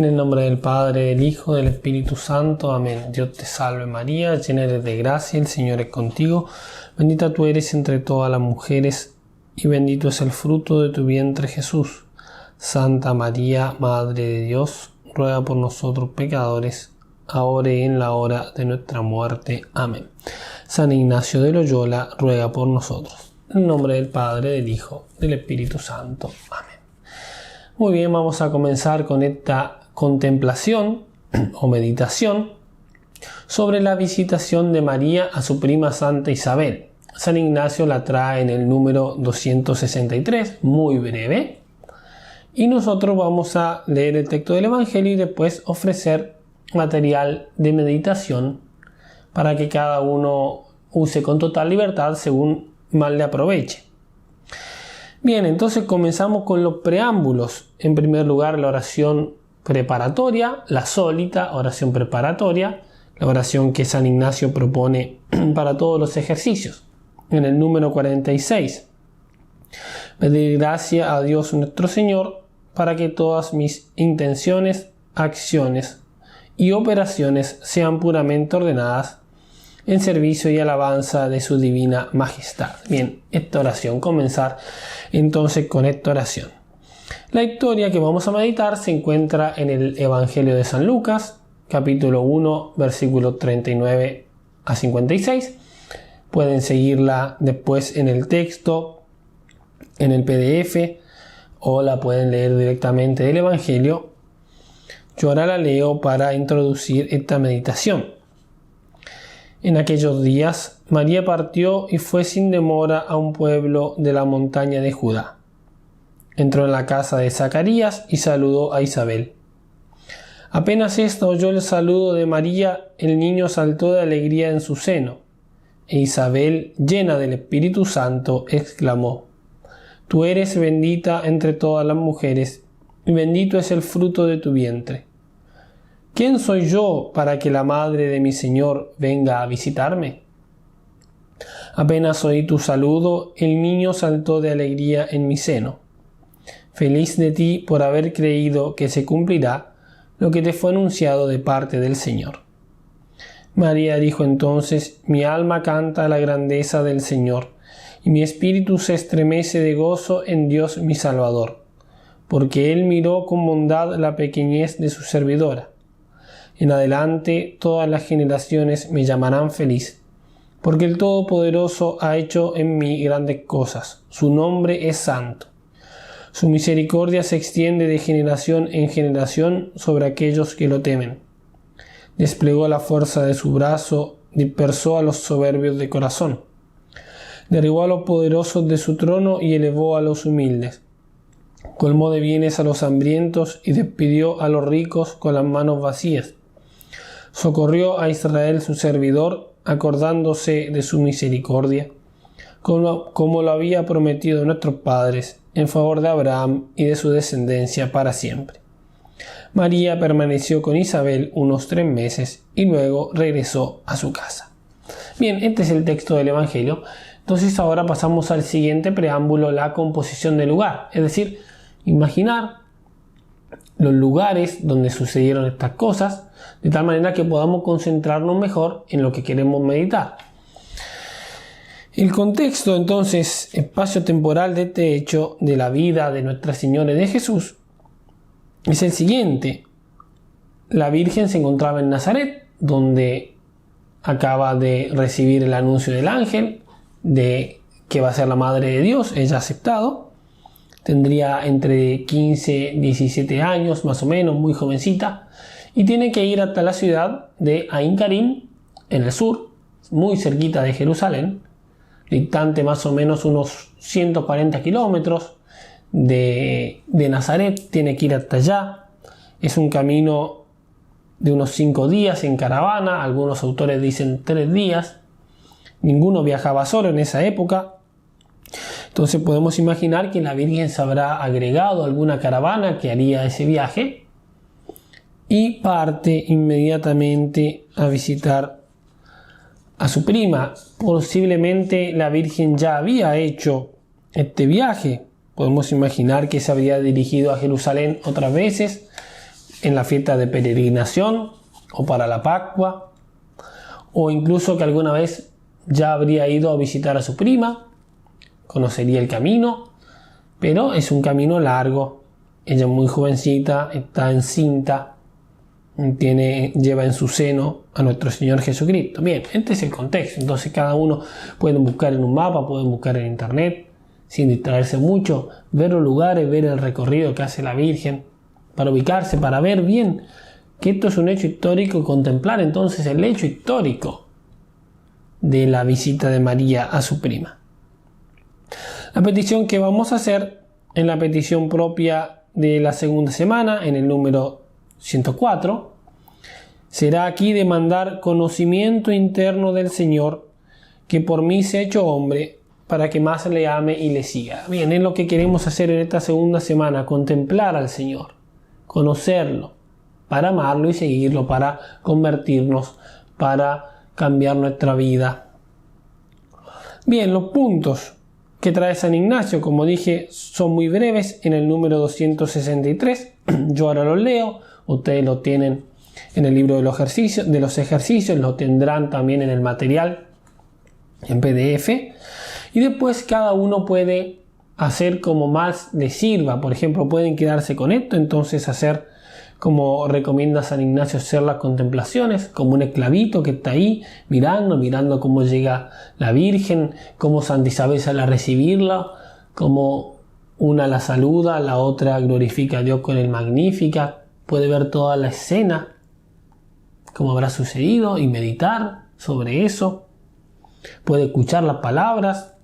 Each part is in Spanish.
En el nombre del Padre, del Hijo, del Espíritu Santo. Amén. Dios te salve María, llena eres de gracia, el Señor es contigo. Bendita tú eres entre todas las mujeres, y bendito es el fruto de tu vientre Jesús. Santa María, Madre de Dios, ruega por nosotros pecadores, ahora y en la hora de nuestra muerte. Amén. San Ignacio de Loyola, ruega por nosotros. En el nombre del Padre, del Hijo, del Espíritu Santo. Amén. Muy bien, vamos a comenzar con esta contemplación o meditación sobre la visitación de María a su prima Santa Isabel. San Ignacio la trae en el número 263, muy breve, y nosotros vamos a leer el texto del Evangelio y después ofrecer material de meditación para que cada uno use con total libertad según más le aproveche. Bien, entonces comenzamos con los preámbulos. En primer lugar, la oración preparatoria, la sólita oración preparatoria, la oración que San Ignacio propone para todos los ejercicios. En el número 46, pedir gracia a Dios nuestro Señor para que todas mis intenciones, acciones y operaciones sean puramente ordenadas en servicio y alabanza de su divina majestad. Bien, esta oración, comenzar entonces con esta oración. La historia que vamos a meditar se encuentra en el Evangelio de San Lucas, capítulo 1, versículos 39 a 56. Pueden seguirla después en el texto, en el PDF, o la pueden leer directamente del Evangelio. Yo ahora la leo para introducir esta meditación. En aquellos días, María partió y fue sin demora a un pueblo de la montaña de Judá. Entró en la casa de Zacarías y saludó a Isabel. Apenas ésta oyó el saludo de María, el niño saltó de alegría en su seno. E Isabel, llena del Espíritu Santo, exclamó: Tú eres bendita entre todas las mujeres, y bendito es el fruto de tu vientre. ¿Quién soy yo para que la madre de mi Señor venga a visitarme? Apenas oí tu saludo, el niño saltó de alegría en mi seno. Feliz de ti por haber creído que se cumplirá lo que te fue anunciado de parte del Señor. María dijo entonces: Mi alma canta la grandeza del Señor, y mi espíritu se estremece de gozo en Dios mi Salvador, porque Él miró con bondad la pequeñez de su servidora. En adelante todas las generaciones me llamarán feliz, porque el Todopoderoso ha hecho en mí grandes cosas. Su nombre es santo. Su misericordia se extiende de generación en generación sobre aquellos que lo temen. Desplegó la fuerza de su brazo, dispersó a los soberbios de corazón. Derribó a los poderosos de su trono y elevó a los humildes. Colmó de bienes a los hambrientos y despidió a los ricos con las manos vacías. Socorrió a Israel su servidor, acordándose de su misericordia, como lo había prometido a nuestros padres, en favor de Abraham y de su descendencia para siempre. María permaneció con Isabel unos 3 meses y luego regresó a su casa. Bien, este es el texto del Evangelio. Entonces ahora pasamos al siguiente preámbulo, la composición del lugar. Es decir, imaginar los lugares donde sucedieron estas cosas, de tal manera que podamos concentrarnos mejor en lo que queremos meditar. El contexto, entonces, espacio-temporal de este hecho de la vida de Nuestra Señora y de Jesús es el siguiente. La Virgen se encontraba en Nazaret, donde acaba de recibir el anuncio del ángel de que va a ser la Madre de Dios. Ella ha aceptado. Tendría entre 15 y 17 años, más o menos, muy jovencita, y tiene que ir hasta la ciudad de Ain Karim, en el sur, muy cerquita de Jerusalén, distante más o menos unos 140 kilómetros de Nazaret. Tiene que ir hasta allá. Es un camino de unos 5 días en caravana, algunos autores dicen 3 días. Ninguno viajaba solo en esa época. Entonces podemos imaginar que la Virgen se habrá agregado a alguna caravana que haría ese viaje y parte inmediatamente a visitar a su prima. Posiblemente la Virgen ya había hecho este viaje. Podemos imaginar que se habría dirigido a Jerusalén otras veces en la fiesta de peregrinación o para la Pascua, o incluso que alguna vez ya habría ido a visitar a su prima, conocería el camino, pero es un camino largo. Ella es muy jovencita, está encinta, lleva en su seno a nuestro Señor Jesucristo. Bien, este es el contexto. Entonces cada uno puede buscar en un mapa, puede buscar en internet, sin distraerse mucho, ver los lugares, ver el recorrido que hace la Virgen, para ubicarse, para ver bien que esto es un hecho histórico y contemplar entonces el hecho histórico de la visita de María a su prima. La petición que vamos a hacer en la petición propia de la segunda semana, en el número 104, será aquí demandar conocimiento interno del Señor, que por mí se ha hecho hombre, para que más le ame y le siga. Bien, es lo que queremos hacer en esta segunda semana, contemplar al Señor, conocerlo, para amarlo y seguirlo, para convertirnos, para cambiar nuestra vida. Bien, los puntos que trae San Ignacio, como dije, son muy breves en el número 263. Yo ahora los leo, ustedes lo tienen en el libro de los ejercicios, lo tendrán también en el material en PDF, y después cada uno puede hacer como más les sirva. Por ejemplo, pueden quedarse con esto, entonces hacer como recomienda San Ignacio, hacer las contemplaciones como un esclavito que está ahí mirando cómo llega la Virgen, cómo Santa Isabel sale a recibirla, cómo una la saluda, la otra glorifica a Dios con el Magnífica. Puede ver toda la escena, cómo habrá sucedido, y meditar sobre eso. Puede escuchar las palabras,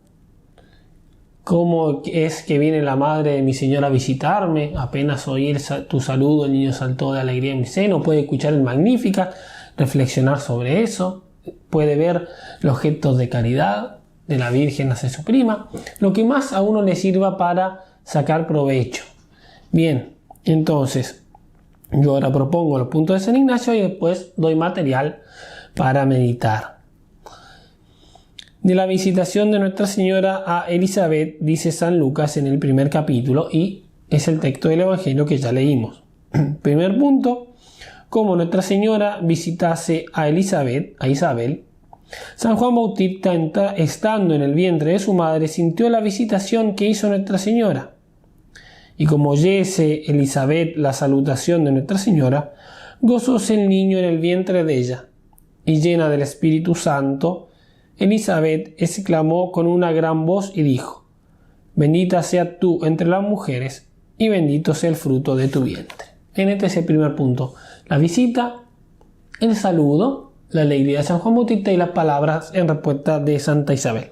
cómo es que viene la madre de mi Señor a visitarme, apenas oír tu saludo el niño saltó de alegría en mi seno. Puede escuchar el Magnífica, reflexionar sobre eso, puede ver los gestos de caridad de la Virgen hacia su prima, lo que más a uno le sirva para sacar provecho. Bien, entonces yo ahora propongo los puntos de San Ignacio y después doy material para meditar. De la visitación de Nuestra Señora a Elizabeth, dice San Lucas en el primer capítulo, y es el texto del Evangelio que ya leímos. Primer punto: como Nuestra Señora visitase a Isabel, San Juan Bautista, estando en el vientre de su madre, sintió la visitación que hizo Nuestra Señora. Y como oyese Elizabeth la salutación de Nuestra Señora, gozóse el niño en el vientre de ella, y llena del Espíritu Santo, Elizabeth exclamó con una gran voz y dijo: bendita sea tú entre las mujeres, y bendito sea el fruto de tu vientre. Este es el primer punto: la visita, el saludo, la alegría de San Juan Bautista y las palabras en respuesta de Santa Isabel.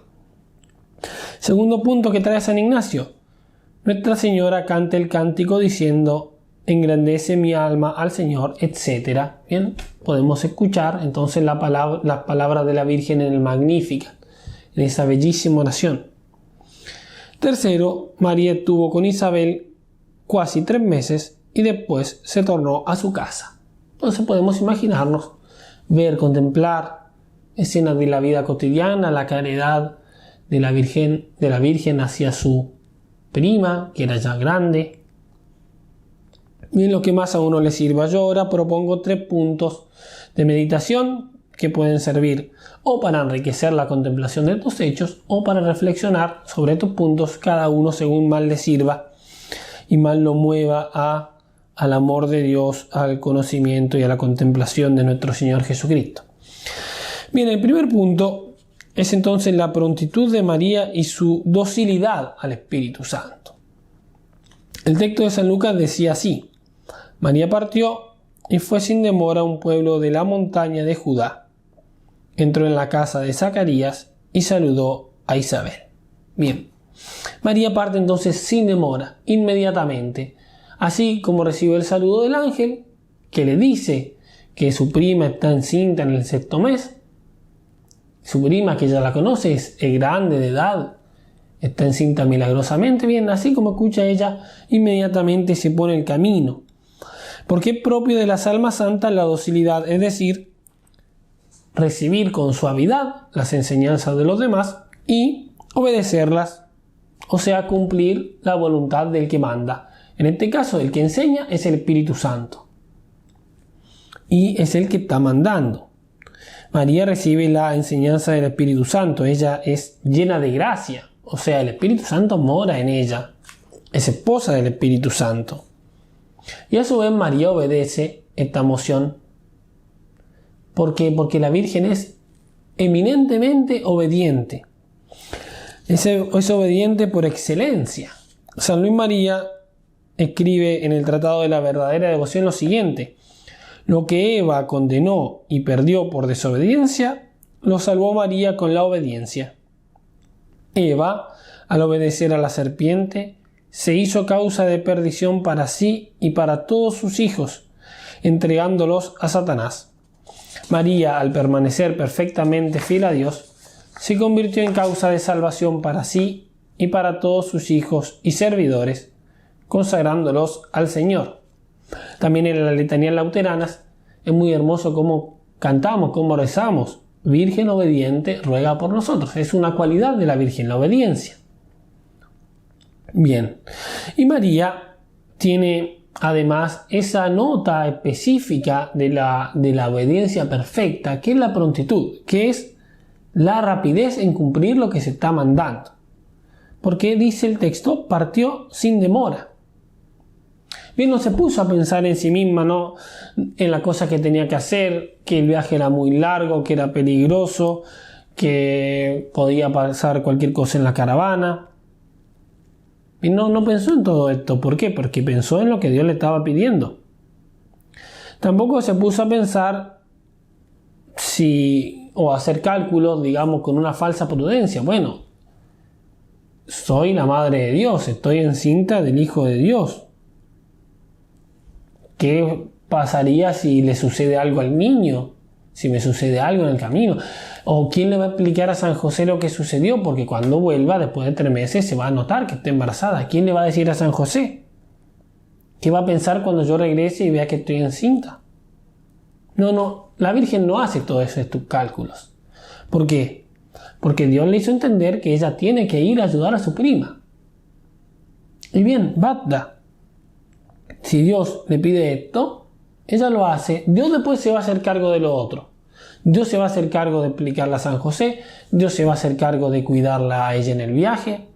Segundo punto que trae San Ignacio: Nuestra Señora canta el cántico diciendo: engrandece mi alma al Señor, etc. Bien, podemos escuchar entonces las palabras de la Virgen en el Magníficat, en esa bellísima oración. Tercero, María estuvo con Isabel casi 3 meses y después se tornó a su casa. Entonces podemos imaginarnos, ver, contemplar escenas de la vida cotidiana, la caridad de la Virgen hacia su prima, que era ya grande. Bien, lo que más a uno le sirva. Yo ahora propongo 3 puntos de meditación que pueden servir o para enriquecer la contemplación de estos hechos o para reflexionar sobre estos puntos, cada uno según más le sirva y más lo mueva al amor de Dios, al conocimiento y a la contemplación de nuestro Señor Jesucristo. Bien, el primer punto es entonces la prontitud de María y su docilidad al Espíritu Santo. El texto de San Lucas decía así: María partió y fue sin demora a un pueblo de la montaña de Judá. Entró en la casa de Zacarías y saludó a Isabel. Bien, María parte entonces sin demora, inmediatamente, así como recibe el saludo del ángel, que le dice que su prima está encinta en el 6º mes. Su prima, que ya la conoce, es grande de edad, está encinta milagrosamente. Bien, así como escucha ella, inmediatamente se pone el camino. Porque es propio de las almas santas la docilidad, es decir, recibir con suavidad las enseñanzas de los demás y obedecerlas, o sea, cumplir la voluntad del que manda. En este caso, el que enseña es el Espíritu Santo. y es el que está mandando. María recibe la enseñanza del Espíritu Santo, ella es llena de gracia, o sea, el Espíritu Santo mora en ella, es esposa del Espíritu Santo. Y a su vez María obedece esta moción. ¿Por qué? Porque la Virgen es eminentemente obediente. Es obediente por excelencia. San Luis María escribe en el Tratado de la Verdadera Devoción lo siguiente: lo que Eva condenó y perdió por desobediencia, lo salvó María con la obediencia. Eva, al obedecer a la serpiente, se hizo causa de perdición para sí y para todos sus hijos, entregándolos a Satanás. María, al permanecer perfectamente fiel a Dios, se convirtió en causa de salvación para sí y para todos sus hijos y servidores, consagrándolos al Señor. También en las letanías lauteranas es muy hermoso cómo cantamos, cómo rezamos: Virgen obediente, ruega por nosotros. Es una cualidad de la Virgen, la obediencia. Bien, y María tiene además esa nota específica de la obediencia perfecta, que es la prontitud, que es la rapidez en cumplir lo que se está mandando. Porque dice el texto, partió sin demora. Bien, no se puso a pensar en sí misma, ¿no?, en la cosa que tenía que hacer, que el viaje era muy largo, que era peligroso, que podía pasar cualquier cosa en la caravana. Y no pensó en todo esto. ¿Por qué? Porque pensó en lo que Dios le estaba pidiendo. Tampoco se puso a pensar o hacer cálculos, digamos, con una falsa prudencia. Bueno, soy la madre de Dios, estoy encinta del Hijo de Dios. ¿Qué pasaría si le sucede algo al niño? Si me sucede algo en el camino. ¿O quién le va a explicar a San José lo que sucedió? Porque cuando vuelva, después de 3 meses, se va a notar que está embarazada. ¿Quién le va a decir a San José? ¿Qué va a pensar cuando yo regrese y vea que estoy encinta? No, la Virgen no hace todos estos cálculos. ¿Por qué? Porque Dios le hizo entender que ella tiene que ir a ayudar a su prima. Y bien, basta. Si Dios le pide esto, ella lo hace. Dios después se va a hacer cargo de lo otro. Dios se va a hacer cargo de explicarla a San José. Dios se va a hacer cargo de cuidarla a ella en el viaje.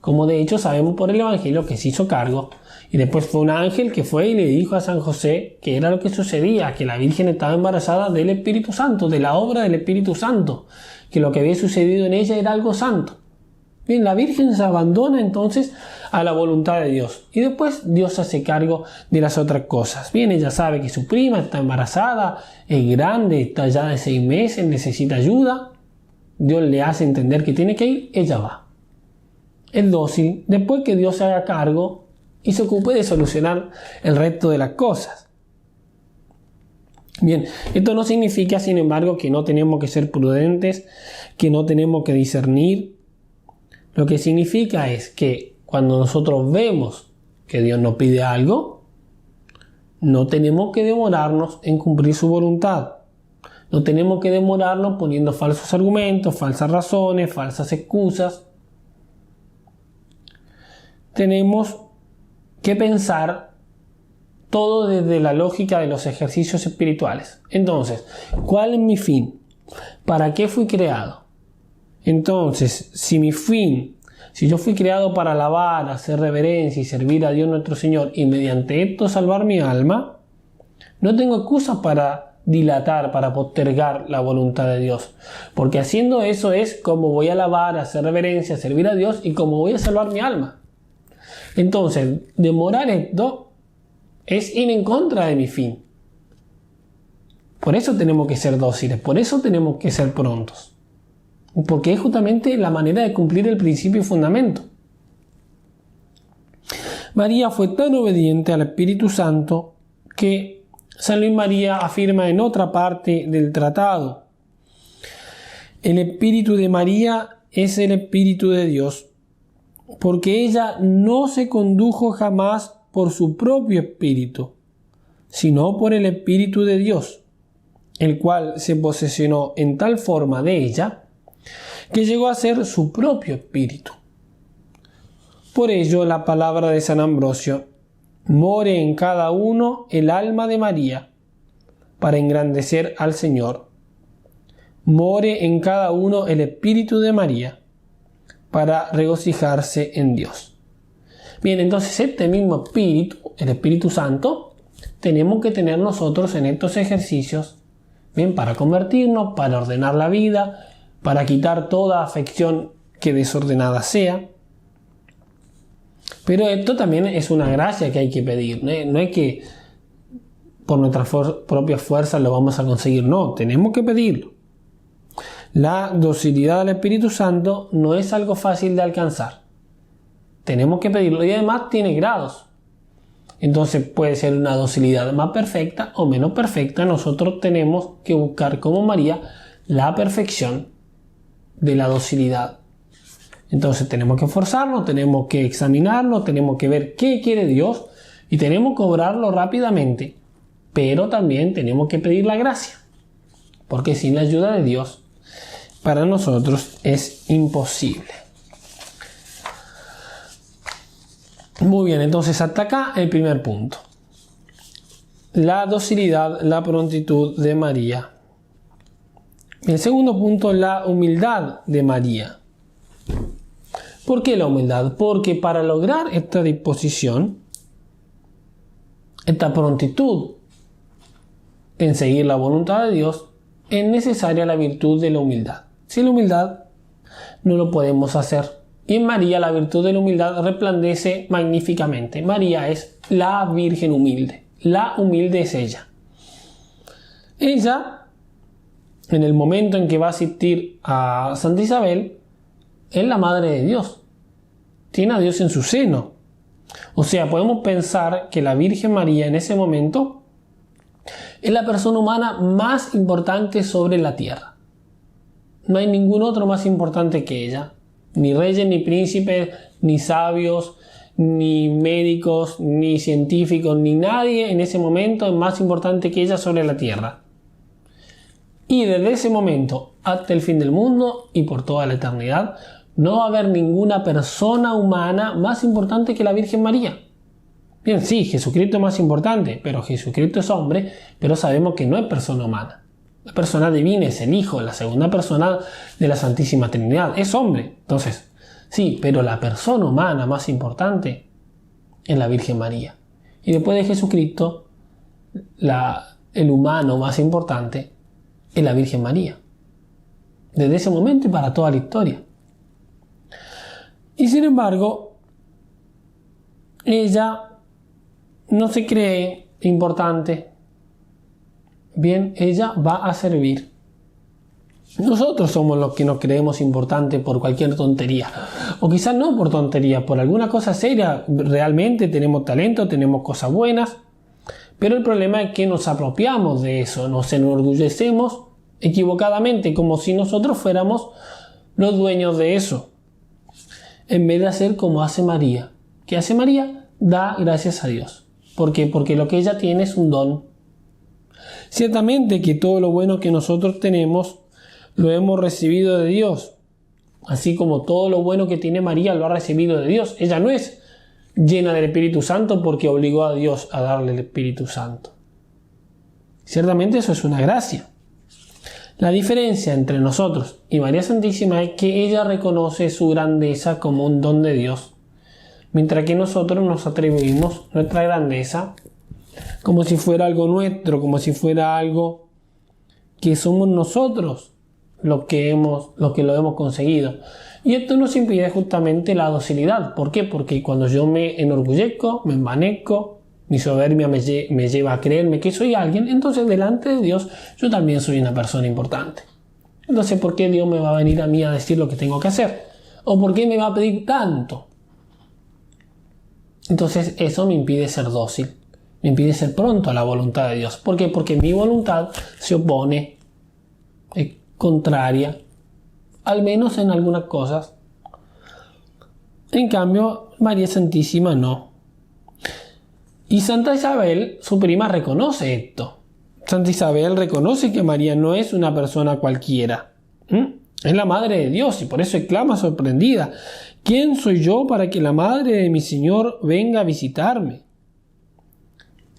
Como de hecho sabemos por el Evangelio que se hizo cargo. Y después fue un ángel que fue y le dijo a San José que era lo que sucedía, que la Virgen estaba embarazada del Espíritu Santo, de la obra del Espíritu Santo, que lo que había sucedido en ella era algo santo. Bien, la Virgen se abandona entonces a la voluntad de Dios. Y después Dios se hace cargo de las otras cosas. Bien, ella sabe que su prima está embarazada, es grande, está ya de 6 meses, necesita ayuda. Dios le hace entender que tiene que ir, ella va. Es dócil, después que Dios se haga cargo y se ocupe de solucionar el resto de las cosas. Bien, esto no significa, sin embargo, que no tenemos que ser prudentes, que no tenemos que discernir. Lo que significa es que cuando nosotros vemos que Dios nos pide algo, no tenemos que demorarnos en cumplir su voluntad. No tenemos que demorarnos poniendo falsos argumentos, falsas razones, falsas excusas. Tenemos que pensar todo desde la lógica de los ejercicios espirituales. Entonces, ¿cuál es mi fin? ¿Para qué fui creado? Entonces, si yo fui creado para alabar, hacer reverencia y servir a Dios nuestro Señor y mediante esto salvar mi alma, no tengo excusas para dilatar, para postergar la voluntad de Dios. Porque haciendo eso es como voy a alabar, hacer reverencia, servir a Dios y como voy a salvar mi alma. Entonces, demorar esto es ir en contra de mi fin. Por eso tenemos que ser dóciles, por eso tenemos que ser prontos. Porque es justamente la manera de cumplir el principio y fundamento. María fue tan obediente al Espíritu Santo que San Luis María afirma en otra parte del tratado: el Espíritu de María es el Espíritu de Dios, porque ella no se condujo jamás por su propio espíritu, sino por el Espíritu de Dios, el cual se posesionó en tal forma de ella que llegó a ser su propio espíritu. Por ello, la palabra de San Ambrosio: more en cada uno el alma de María, para engrandecer al Señor. More en cada uno el espíritu de María para regocijarse en Dios. Bien, entonces este mismo espíritu, el Espíritu Santo, tenemos que tener nosotros en estos ejercicios, bien, para convertirnos, para ordenar la vida, para quitar toda afección que desordenada sea. Pero esto también es una gracia que hay que pedir, ¿no? No es que por nuestra propia fuerza lo vamos a conseguir, no, tenemos que pedirlo. La docilidad del Espíritu Santo no es algo fácil de alcanzar. Tenemos que pedirlo y además tiene grados. Entonces puede ser una docilidad más perfecta o menos perfecta. Nosotros tenemos que buscar como María la perfección de la docilidad. Entonces tenemos que esforzarnos, tenemos que examinarlo, tenemos que ver qué quiere Dios y tenemos que obrarlo rápidamente. Pero también tenemos que pedir la gracia, porque sin la ayuda de Dios para nosotros es imposible. Muy bien, entonces hasta acá el primer punto. La docilidad, la prontitud de María. El segundo punto, la humildad de María. ¿Por qué la humildad? Porque para lograr esta disposición, esta prontitud en seguir la voluntad de Dios, es necesaria la virtud de la humildad. Sin la humildad no lo podemos hacer. Y en María la virtud de la humildad resplandece magníficamente. María es la Virgen humilde. La humilde es ella. Ella, en el momento en que va a asistir a Santa Isabel, es la Madre de Dios. Tiene a Dios en su seno. O sea, podemos pensar que la Virgen María en ese momento es la persona humana más importante sobre la tierra. No hay ningún otro más importante que ella. Ni reyes, ni príncipes, ni sabios, ni médicos, ni científicos, ni nadie en ese momento es más importante que ella sobre la tierra. Y desde ese momento hasta el fin del mundo y por toda la eternidad, no va a haber ninguna persona humana más importante que la Virgen María. Bien, sí, Jesucristo es más importante, pero Jesucristo es hombre, pero sabemos que no es persona humana. La persona divina es el Hijo, la segunda persona de la Santísima Trinidad, es hombre. Entonces, sí, pero la persona humana más importante es la Virgen María. Y después de Jesucristo, el humano más importante es la Virgen María. Desde ese momento y para toda la historia. Y sin embargo, ella no se cree importante. Bien, ella va a servir. Nosotros somos los que nos creemos importantes por cualquier tontería. O quizás no por tontería, por alguna cosa seria. Realmente tenemos talento, tenemos cosas buenas. Pero el problema es que nos apropiamos de eso, nos enorgullecemos equivocadamente, como si nosotros fuéramos los dueños de eso. En vez de hacer como hace María. ¿Qué hace María? Da gracias a Dios. ¿Por qué? Porque lo que ella tiene es un don. Ciertamente que todo lo bueno que nosotros tenemos lo hemos recibido de Dios. Así como todo lo bueno que tiene María lo ha recibido de Dios. Ella no es llena del Espíritu Santo porque obligó a Dios a darle el Espíritu Santo. Ciertamente eso es una gracia. La diferencia entre nosotros y María Santísima es que ella reconoce su grandeza como un don de Dios, mientras que nosotros nos atribuimos nuestra grandeza como si fuera algo nuestro, como si fuera algo que somos nosotros los que lo hemos conseguido. Y esto nos impide justamente la docilidad. ¿Por qué? Porque cuando yo me enorgullezco, me envanezco, mi soberbia me lleva a creerme que soy alguien, entonces delante de Dios yo también soy una persona importante. Entonces, ¿por qué Dios me va a venir a mí a decir lo que tengo que hacer? ¿O por qué me va a pedir tanto? Entonces eso me impide ser dócil, me impide ser pronto a la voluntad de Dios. ¿Por qué? Porque mi voluntad se opone, es contraria, al menos en algunas cosas. En cambio, María Santísima no. Y Santa Isabel, su prima, reconoce esto. Santa Isabel reconoce que María no es una persona cualquiera. Es la Madre de Dios y por eso exclama sorprendida: ¿quién soy yo para que la Madre de mi Señor venga a visitarme?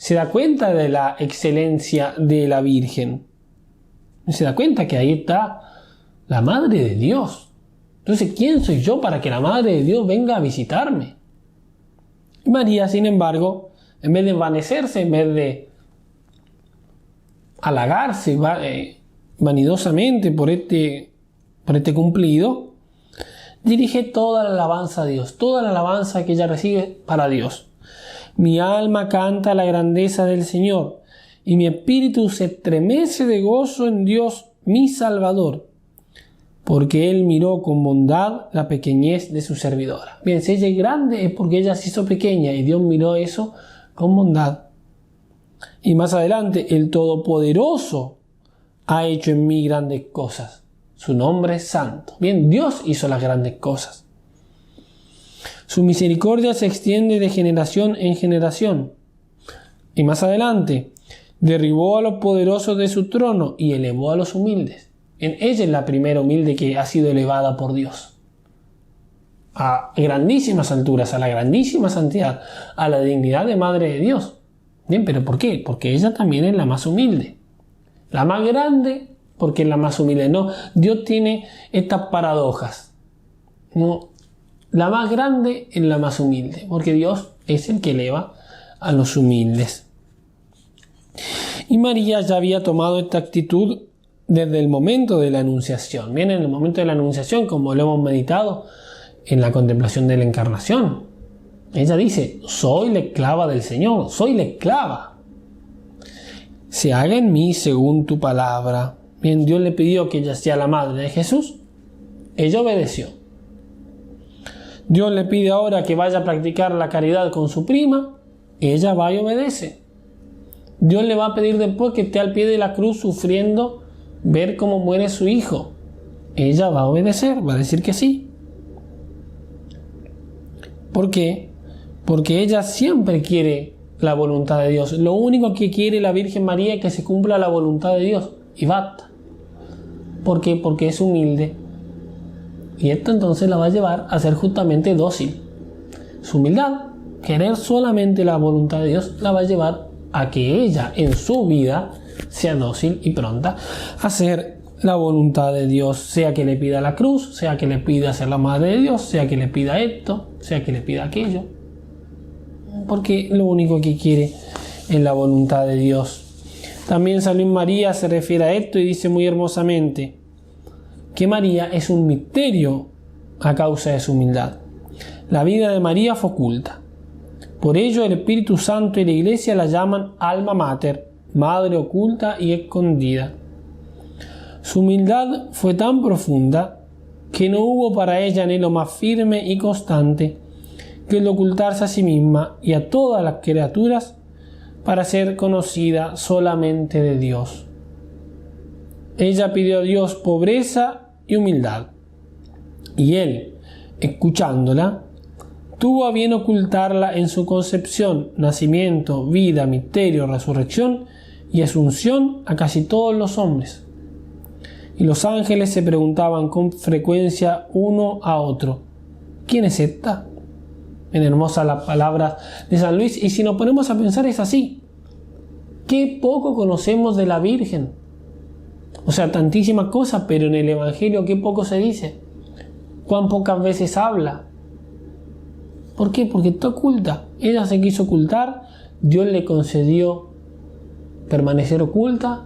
se da cuenta de la excelencia de la Virgen. Se da cuenta que ahí está la Madre de Dios. Entonces, ¿quién soy yo para que la Madre de Dios venga a visitarme? Y María, sin embargo, en vez de envanecerse, en vez de halagarse vanidosamente por este cumplido, dirige toda la alabanza a Dios, toda la alabanza que ella recibe para Dios. Mi alma canta la grandeza del Señor, y mi espíritu se estremece de gozo en Dios, mi Salvador, porque Él miró con bondad la pequeñez de su servidora. Bien, si ella es grande es porque ella se hizo pequeña, y Dios miró eso con bondad. Y más adelante, el Todopoderoso ha hecho en mí grandes cosas. Su nombre es santo. Bien, Dios hizo las grandes cosas. Su misericordia se extiende de generación en generación. Y más adelante, derribó a los poderosos de su trono y elevó a los humildes. Bien, ella es la primera humilde que ha sido elevada por Dios. A grandísimas alturas, a la grandísima santidad, a la dignidad de Madre de Dios. Bien, ¿pero por qué? Porque ella también es la más humilde. La más grande porque es la más humilde. No, Dios tiene estas paradojas. No, la más grande es la más humilde, porque Dios es el que eleva a los humildes. Y María ya había tomado esta actitud desde el momento de la Anunciación. Bien, en el momento de la Anunciación, como lo hemos meditado en la contemplación de la Encarnación, ella dice: soy la esclava del Señor, soy la esclava. Se haga en mí según tu palabra. Bien, Dios le pidió que ella sea la madre de Jesús. Ella obedeció. Dios le pide ahora que vaya a practicar la caridad con su prima. Ella va y obedece. Dios le va a pedir después que esté al pie de la cruz sufriendo ver cómo muere su hijo. Ella va a obedecer, va a decir que sí. ¿Por qué? Porque ella siempre quiere la voluntad de Dios. Lo único que quiere la Virgen María es que se cumpla la voluntad de Dios. Y basta. ¿Por qué? Porque es humilde. Y esto entonces la va a llevar a ser justamente dócil. Su humildad, querer solamente la voluntad de Dios, la va a llevar a que ella en su vida sea dócil y pronta a hacer la voluntad de Dios, sea que le pida la cruz, sea que le pida ser la madre de Dios, sea que le pida esto, sea que le pida aquello. Porque lo único que quiere es la voluntad de Dios. También San Luis María se refiere a esto y dice muy hermosamente que María es un misterio a causa de su humildad. La vida de María fue oculta. Por ello el Espíritu Santo y la Iglesia la llaman alma mater, madre oculta y escondida. Su humildad fue tan profunda que no hubo para ella anhelo más firme y constante que el ocultarse a sí misma y a todas las criaturas para ser conocida solamente de Dios. Ella pidió a Dios pobreza y humildad, y Él, escuchándola, tuvo a bien ocultarla en su concepción, nacimiento, vida, misterio, resurrección y asunción a casi todos los hombres. Y los ángeles se preguntaban con frecuencia uno a otro: ¿quién es esta? En hermosas las palabras de San Luis, y si nos ponemos a pensar es así. Qué poco conocemos de la Virgen. O sea, tantísimas cosas, pero en el Evangelio qué poco se dice. Cuán pocas veces habla. ¿Por qué? Porque está oculta. Ella se quiso ocultar, Dios le concedió permanecer oculta,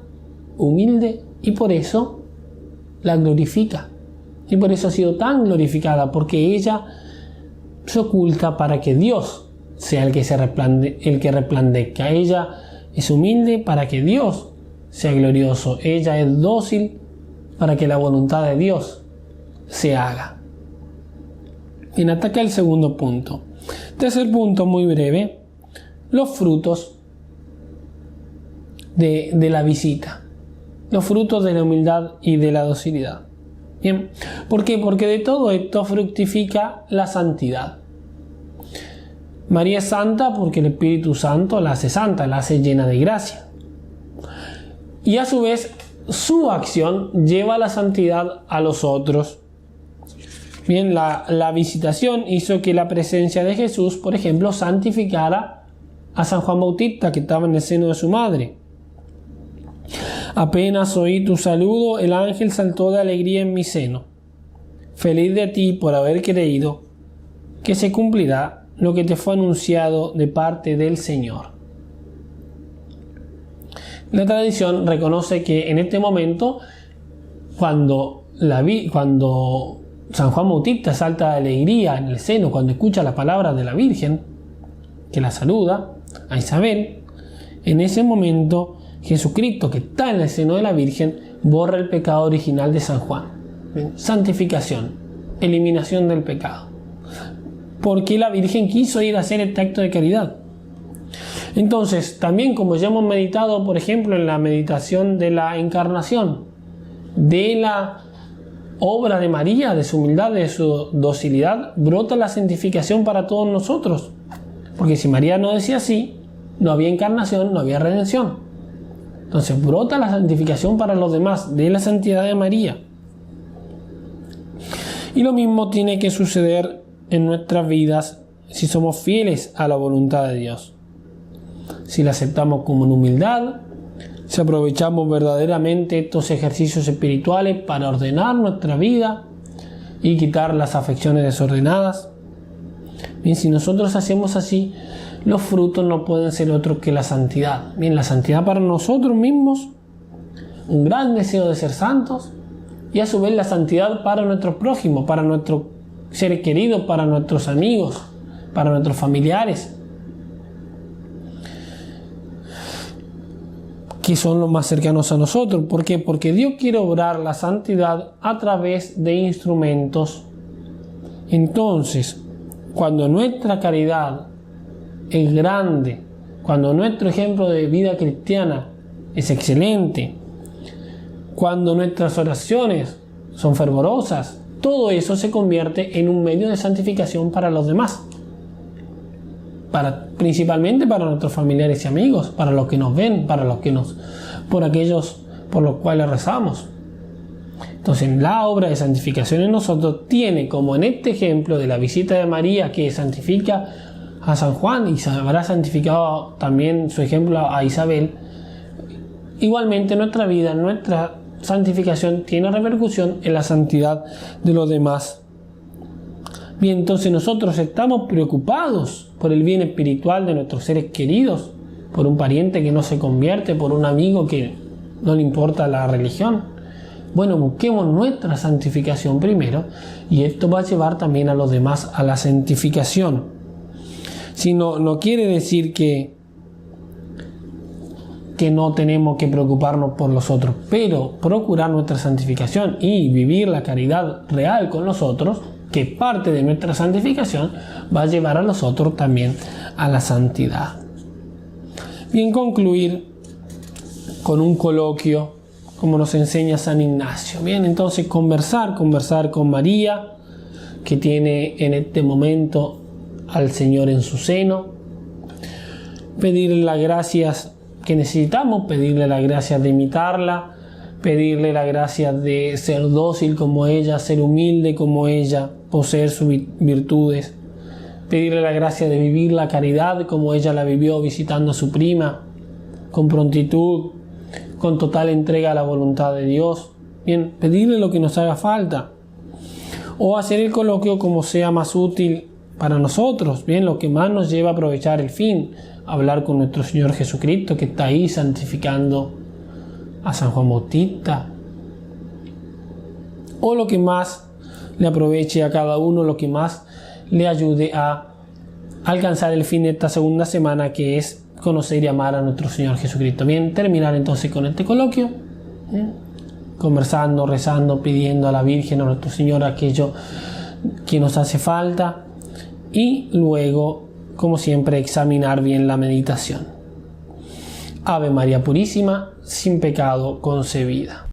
humilde, y por eso la glorifica. Y por eso ha sido tan glorificada, porque ella se oculta para que Dios sea el que resplandezca. Ella es humilde para que Dios sea glorioso. Ella es dócil para que la voluntad de Dios se haga. Bien, hasta acá el segundo punto. Tercer punto, muy breve: los frutos de la visita. Los frutos de la humildad y de la docilidad. Bien, ¿por qué? Porque de todo esto fructifica la santidad. María es santa porque el Espíritu Santo la hace santa, la hace llena de gracia. Y a su vez, su acción lleva la santidad a los otros. Bien, la visitación hizo que la presencia de Jesús, por ejemplo, santificara a San Juan Bautista, que estaba en el seno de su madre. Apenas oí tu saludo, el ángel saltó de alegría en mi seno. Feliz de ti por haber creído que se cumplirá lo que te fue anunciado de parte del Señor. La tradición reconoce que en este momento, cuando San Juan Bautista salta de alegría en el seno, cuando escucha las palabras de la Virgen, que la saluda a Isabel, en ese momento Jesucristo, que está en el seno de la Virgen, borra el pecado original de San Juan. Santificación, eliminación del pecado. Porque la Virgen quiso ir a hacer este acto de caridad. Entonces, también como ya hemos meditado, por ejemplo, en la meditación de la encarnación, de la obra de María, de su humildad, de su docilidad, brota la santificación para todos nosotros. Porque si María no decía así, no había encarnación, no había redención. Entonces brota la santificación para los demás, de la santidad de María. Y lo mismo tiene que suceder en nuestras vidas si somos fieles a la voluntad de Dios. Si la aceptamos como en humildad, si aprovechamos verdaderamente estos ejercicios espirituales para ordenar nuestra vida y quitar las afecciones desordenadas. Bien, si nosotros hacemos así, los frutos no pueden ser otros que la santidad. Bien, la santidad para nosotros mismos, un gran deseo de ser santos, y a su vez la santidad para nuestros prójimos, para nuestros seres queridos, para nuestros amigos, para nuestros familiares, que son los más cercanos a nosotros. ¿Por qué? Porque Dios quiere obrar la santidad a través de instrumentos. Entonces, cuando nuestra caridad es grande, cuando nuestro ejemplo de vida cristiana es excelente, cuando nuestras oraciones son fervorosas, todo eso se convierte en un medio de santificación para los demás, principalmente para nuestros familiares y amigos, para los que nos ven, por aquellos por los cuales rezamos. Entonces, la obra de santificación en nosotros tiene, como en este ejemplo de la visita de María, que santifica a San Juan y habrá santificado también su ejemplo a Isabel, igualmente nuestra vida, nuestra santificación tiene repercusión en la santidad de los demás. Bien, entonces nosotros estamos preocupados por el bien espiritual de nuestros seres queridos, por un pariente que no se convierte, por un amigo que no le importa la religión. Bueno, busquemos nuestra santificación primero, y esto va a llevar también a los demás a la santificación. Si no quiere decir que no tenemos que preocuparnos por los otros, pero procurar nuestra santificación y vivir la caridad real con los otros, que parte de nuestra santificación, va a llevar a los otros también a la santidad. Bien, concluir con un coloquio, como nos enseña San Ignacio. Bien, entonces conversar con María, que tiene en este momento al Señor en su seno, pedirle las gracias que necesitamos, pedirle las gracias de imitarla, pedirle las gracias de ser dócil como ella, ser humilde como ella, poseer sus virtudes, pedirle la gracia de vivir la caridad como ella la vivió visitando a su prima, con prontitud, con total entrega a la voluntad de Dios. Bien, pedirle lo que nos haga falta, o hacer el coloquio como sea más útil para nosotros, bien, lo que más nos lleva a aprovechar el fin, hablar con nuestro Señor Jesucristo, que está ahí santificando a San Juan Bautista, o lo que más le aproveche a cada uno, lo que más le ayude a alcanzar el fin de esta segunda semana, que es conocer y amar a nuestro Señor Jesucristo. Bien, terminar entonces con este coloquio, conversando, rezando, pidiendo a la Virgen, a nuestro Señor, aquello que nos hace falta, y luego, como siempre, examinar bien la meditación. Ave María Purísima, sin pecado concebida.